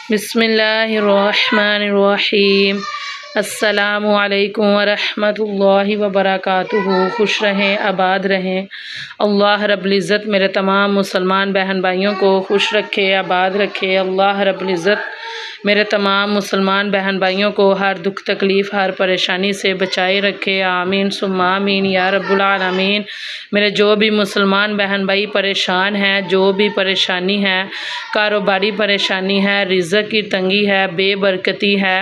بسم اللہ الرحمن الرحیم۔ السلام علیکم ورحمۃ اللہ وبرکاتہ۔ خوش رہیں، آباد رہیں۔ اللہ رب العزت میرے تمام مسلمان بہن بھائیوں کو خوش رکھے، آباد رکھے۔ اللہ رب العزت میرے تمام مسلمان بہن بھائیوں کو ہر دکھ تکلیف، ہر پریشانی سے بچائے رکھے۔ آمین ثم آمین یا رب العالمین۔ میرے جو بھی مسلمان بہن بھائی پریشان ہیں، جو بھی پریشانی ہے، کاروباری پریشانی ہے، رزق کی تنگی ہے، بے برکتی ہے،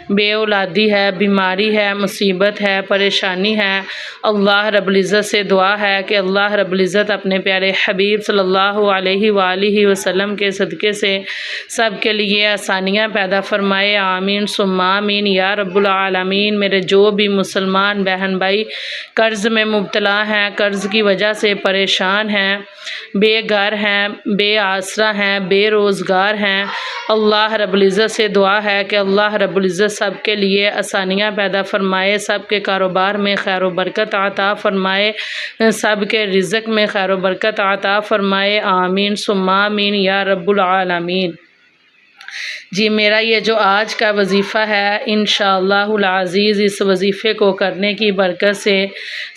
بے اولادی ہے، بیماری ہے، مصیبت ہے، پریشانی ہے، اللہ رب العزت سے دعا ہے کہ اللہ رب العزت اپنے پیارے حبیب صلی اللہ علیہ وآلہ وسلم کے صدقے سے سب کے لیے آسانیاں پیدا فرمائے۔ آمین ثم آمین یا رب العالمین۔ میرے جو بھی مسلمان بہن بھائی قرض میں مبتلا ہیں، قرض کی وجہ سے پریشان ہیں، بے گھر ہیں، بے آسرا ہیں، بے روزگار ہیں، اللہ رب العزت سے دعا ہے کہ اللہ رب العزت سب کے لیے آسانیاں پیدا فرمائے، سب کے کاروبار میں خیر و برکت عطا فرمائے، سب کے رزق میں خیر و برکت عطا فرمائے۔ آمین ثم آمین یا رب العالمین۔ جی میرا یہ جو آج کا وظیفہ ہے، انشاءاللہ العزیز اس وظیفے کو کرنے کی برکت سے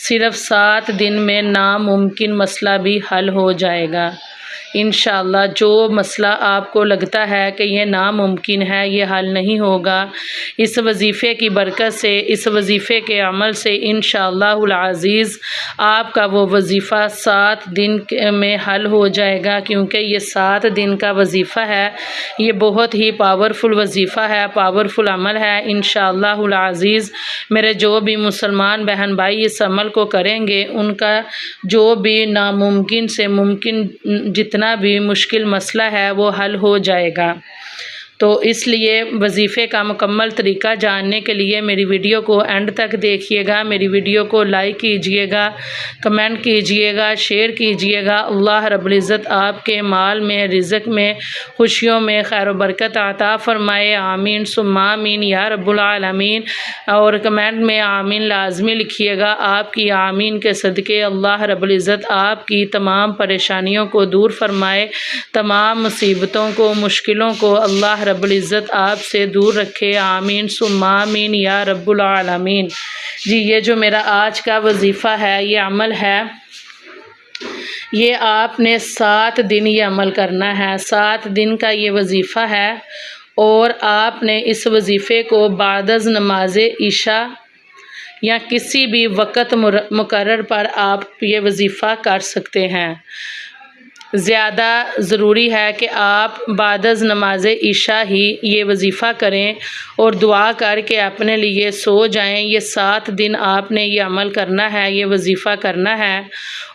صرف 7 دن میں ناممکن مسئلہ بھی حل ہو جائے گا۔ انشاءاللہ جو مسئلہ آپ کو لگتا ہے کہ یہ ناممکن ہے، یہ حل نہیں ہوگا، اس وظیفے کی برکت سے، اس وظیفے کے عمل سے انشاءاللہ العزیز آپ کا وہ وظیفہ 7 دن میں حل ہو جائے گا، کیونکہ یہ 7 دن کا وظیفہ ہے۔ یہ بہت ہی پاورفل وظیفہ ہے، پاورفل عمل ہے۔ انشاءاللہ العزیز میرے جو بھی مسلمان بہن بھائی اس عمل کو کریں گے، ان کا جو بھی ناممکن سے ممکن جتنا بھی مشکل مسئلہ ہے وہ حل ہو جائے گا۔ تو اس لیے وظیفے کا مکمل طریقہ جاننے کے لیے میری ویڈیو کو اینڈ تک دیکھیے گا، میری ویڈیو کو لائک کیجئے گا، کمنٹ کیجئے گا، شیئر کیجئے گا۔ اللہ رب العزت آپ کے مال میں، رزق میں، خوشیوں میں خیر و برکت عطا فرمائے۔ آمین ثم آمین یا رب العالمین۔ اور کمنٹ میں آمین لازمی لکھیے گا۔ آپ کی آمین کے صدقے اللہ رب العزت آپ کی تمام پریشانیوں کو دور فرمائے، تمام مصیبتوں کو، مشکلوں کو اللہ رب العزت آپ سے دور رکھے۔ آمین ثم آمین یا رب العالمین۔ جی یہ جو میرا آج کا وظیفہ ہے، یہ عمل ہے، یہ آپ نے 7 دن یہ عمل کرنا ہے۔ 7 دن کا یہ وظیفہ ہے، اور آپ نے اس وظیفے کو بعد از نماز عشاء یا کسی بھی وقت مقرر پر آپ یہ وظیفہ کر سکتے ہیں۔ زیادہ ضروری ہے کہ آپ بعد از نماز عشاء ہی یہ وظیفہ کریں اور دعا کر کے اپنے لیے سو جائیں۔ یہ 7 دن آپ نے یہ عمل کرنا ہے، یہ وظیفہ کرنا ہے۔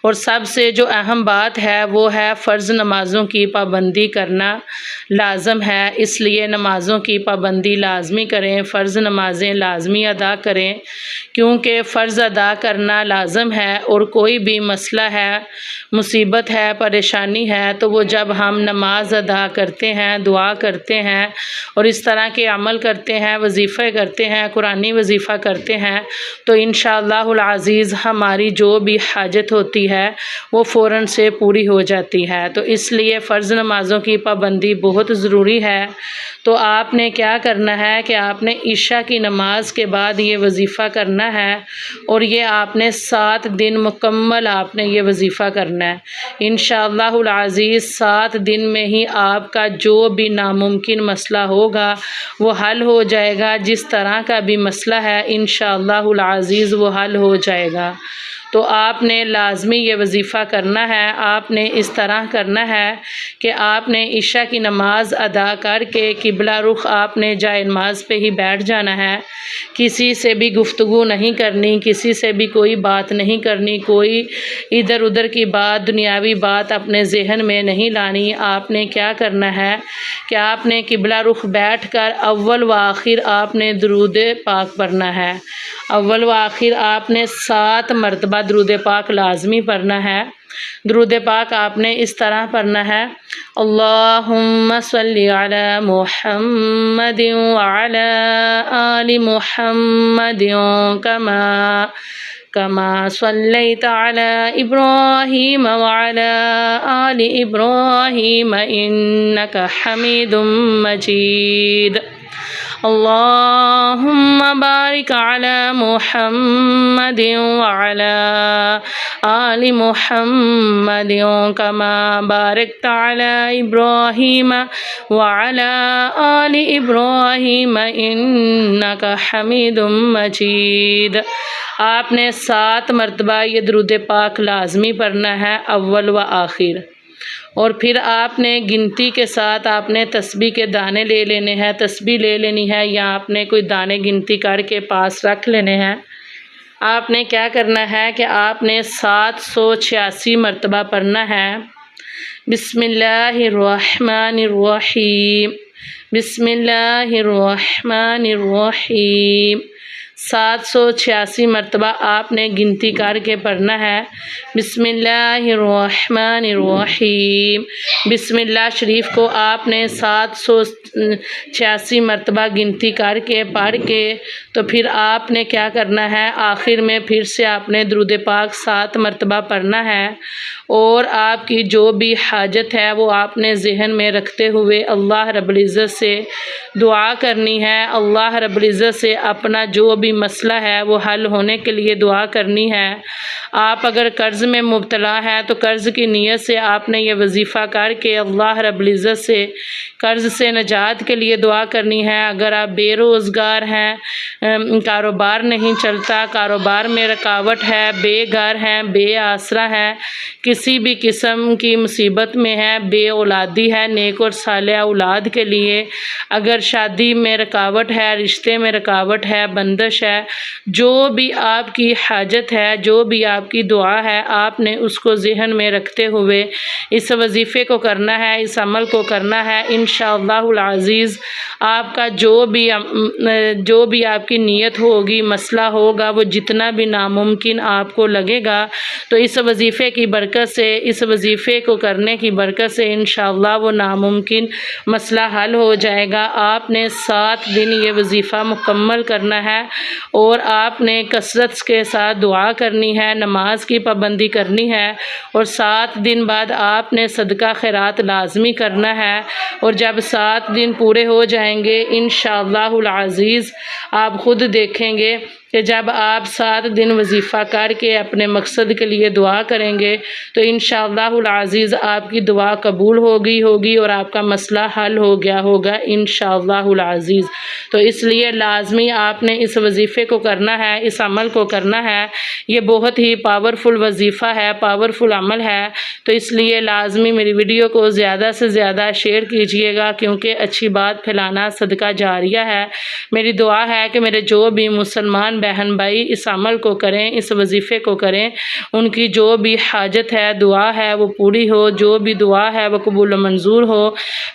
اور سب سے جو اہم بات ہے وہ ہے فرض نمازوں کی پابندی کرنا لازم ہے، اس لیے نمازوں کی پابندی لازمی کریں، فرض نمازیں لازمی ادا کریں، کیونکہ فرض ادا کرنا لازم ہے۔ اور کوئی بھی مسئلہ ہے، مصیبت ہے، پریشانی ہے، تو وہ جب ہم نماز ادا کرتے ہیں، دعا کرتے ہیں اور اس طرح کے عمل کرتے ہیں، وظیفے کرتے ہیں، قرآنی وظیفہ کرتے ہیں، تو انشاءاللہ العزیز ہماری جو بھی حاجت ہوتی ہے وہ فوراً سے پوری ہو جاتی ہے۔ تو اس لیے فرض نمازوں کی پابندی بہت ضروری ہے۔ تو آپ نے کیا کرنا ہے کہ آپ نے عشاء کی نماز کے بعد یہ وظیفہ کرنا ہے، اور یہ آپ نے 7 دن مکمل آپ نے یہ وظیفہ کرنا ہے۔ انشاءاللہ العزیز 7 دن میں ہی آپ کا جو بھی ناممکن مسئلہ ہوگا وہ حل ہو جائے گا، جس طرح کا بھی مسئلہ ہے انشاءاللہ العزیز وہ حل ہو جائے گا۔ تو آپ نے لازمی یہ وظیفہ کرنا ہے۔ آپ نے اس طرح کرنا ہے کہ آپ نے عشاء کی نماز ادا کر کے قبلہ رخ آپ نے جائے نماز پہ ہی بیٹھ جانا ہے، کسی سے بھی گفتگو نہیں کرنی، کسی سے بھی کوئی بات نہیں کرنی، کوئی ادھر ادھر کی بات، دنیاوی بات اپنے ذہن میں نہیں لانی۔ آپ نے کیا کرنا ہے کہ آپ نے قبلہ رخ بیٹھ کر اول و آخر آپ نے درود پاک پڑھنا ہے۔ اول و آخر آپ نے 7 مرتبہ درود پاک لازمی پڑھنا ہے۔ درود پاک آپ نے اس طرح پڑھنا ہے: اللہم صلی علی محمد وعلی آل محمد كما صليت على إبراهيم وعلى آل إبراهيم إنك حميد مجيد اللهم بارك على محمد وعلى آل محمد كما باركت على إبراهيم وعلى آل إبراهيم إنك حميد مجيد۔ آپ نے 7 مرتبہ یہ درود پاک لازمی پڑھنا ہے، اول و آخر، اور پھر آپ نے گنتی کے ساتھ آپ نے تسبیح کے دانے لے لینے ہیں، تسبیح لے لینی ہے، یا آپ نے کوئی دانے گنتی کر کے پاس رکھ لینے ہیں۔ آپ نے کیا کرنا ہے کہ آپ نے 786 مرتبہ پڑھنا ہے۔ بسم اللہ الرحمن الرحیم، بسم اللہ الرحمن الرحیم، 786 مرتبہ آپ نے گنتی کر کے پڑھنا ہے۔ بسم اللہ الرحمن الرحیم، بسم اللہ شریف کو آپ نے 786 مرتبہ گنتی کر کے پڑھ کے تو پھر آپ نے کیا کرنا ہے، آخر میں پھر سے آپ نے درود پاک 7 مرتبہ پڑھنا ہے، اور آپ کی جو بھی حاجت ہے وہ آپ نے ذہن میں رکھتے ہوئے اللہ رب العزت سے دعا کرنی ہے۔ اللہ رب العزت سے اپنا جو بھی مسئلہ ہے وہ حل ہونے کے لیے دعا کرنی ہے۔ آپ اگر قرض میں مبتلا ہیں تو قرض کی نیت سے آپ نے یہ وظیفہ کر کے اللہ رب العزت سے قرض سے نجات کے لیے دعا کرنی ہے۔ اگر آپ بے روزگار ہیں، کاروبار نہیں چلتا، کاروبار میں رکاوٹ ہے، بے گھر ہیں، بے آسرا ہے، کسی بھی قسم کی مصیبت میں ہے، بے اولادی ہے، نیک اور صالح اولاد کے لیے، اگر شادی میں رکاوٹ ہے، رشتے میں رکاوٹ ہے، بندش ہے، جو بھی آپ کی حاجت ہے، جو بھی آپ کی دعا ہے، آپ نے اس کو ذہن میں رکھتے ہوئے اس وظیفے کو کرنا ہے، اس عمل کو کرنا ہے۔ انشاءاللہ العزیز آپ کا جو بھی آپ کی نیت ہوگی، مسئلہ ہوگا، وہ جتنا بھی ناممکن آپ کو لگے گا تو اس وظیفے کی برکت سے، اس وظیفے کو کرنے کی برکت سے انشاءاللہ وہ ناممکن مسئلہ حل ہو جائے گا۔ آپ نے 7 دن یہ وظیفہ مکمل کرنا ہے، اور آپ نے کثرت کے ساتھ دعا کرنی ہے، نماز کی پابندی کرنی ہے، اور 7 دن بعد آپ نے صدقہ خیرات لازمی کرنا ہے۔ اور جب 7 دن پورے ہو جائیں گے انشاءاللہ العزیز آپ خود دیکھیں گے کہ جب آپ 7 دن وظیفہ کر کے اپنے مقصد کے لیے دعا کریں گے تو انشاءاللہ العزیز آپ کی دعا قبول ہوگی اور آپ کا مسئلہ حل ہو گیا ہوگا انشاءاللہ العزیز۔ تو اس لیے لازمی آپ نے اس وظیفے کو کرنا ہے، اس عمل کو کرنا ہے۔ یہ بہت ہی پاورفل وظیفہ ہے، پاورفل عمل ہے، تو اس لیے لازمی میری ویڈیو کو زیادہ سے زیادہ شیئر کیجئے گا، کیونکہ اچھی بات پھیلانا صدقہ جاریہ ہے۔ میری دعا ہے کہ میرے جو بھی مسلمان بہن بھائی اس عمل کو کریں، اس وظیفے کو کریں، ان کی جو بھی حاجت ہے، دعا ہے، وہ پوری ہو، جو بھی دعا ہے وہ قبول و منظور ہو،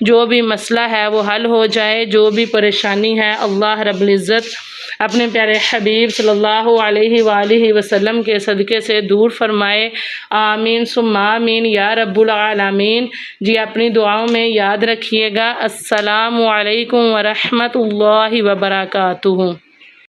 جو بھی مسئلہ ہے وہ حل ہو جائے، جو بھی پریشانی ہے اللہ رب العزت اپنے پیارے حبیب صلی اللہ علیہ وآلہ وسلم کے صدقے سے دور فرمائے۔ آمین ثم آمین یا رب العالمین۔ جی اپنی دعاؤں میں یاد رکھیے گا۔ السلام علیکم ورحمۃ اللہ وبرکاتہ۔